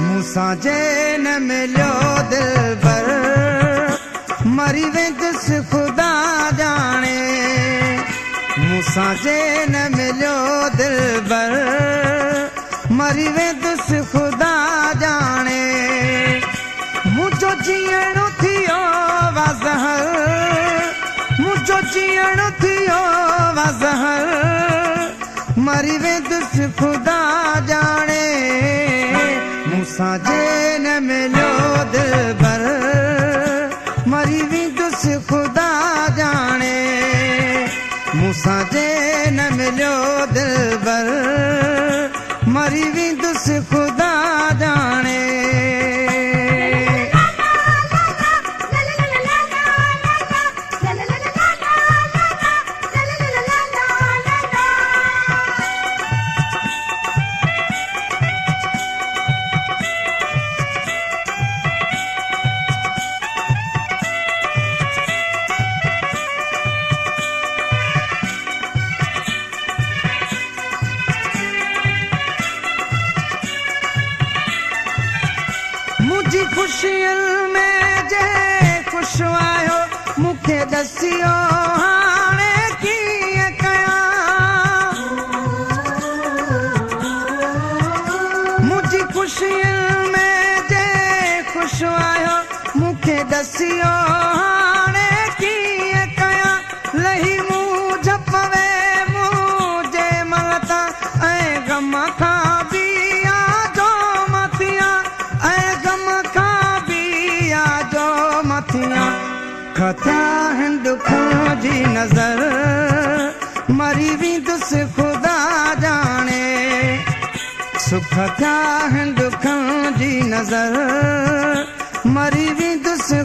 मूंसां जे न मिलियो दिलबर मरी वेंदुसि ख़ुदा ॼाणे मूंसां जे न मिलियो दिलबर मरी वेंदुसि ख़ुदा ॼाणे मुंहिंजो जीअण थियो वाज़हर मुंहिंजो जीअण थियो वाज़हर मरी वेंदुसि ख़ुदा ॼाणे मूंसां जे न मिलियो दिलबर मरी वेंदुसि ख़ुदा ॼाणे मूंसां जे न मिलियो दिलबर मरी वेंदुसि ख़ुदा ॼाणे मुंहिंजी ख़ुशियुनि में जे ख़ुशि आयो मूंखे दसियो हाणे कीअं कयां मुंहिंजी ख़ुशियुनि में जे ख़ुशि आयो मूंखे दसियो हाणे कीअं कयां लही मूं झपवे मुंहिंजे मलता ऐं ग़म खां खत्या हिन दुखों जी नज़र मरी वेंदुसि ख़ुदा ॼाणे सुख थिया हिन दुखों जी नज़र मरी वेंदुसि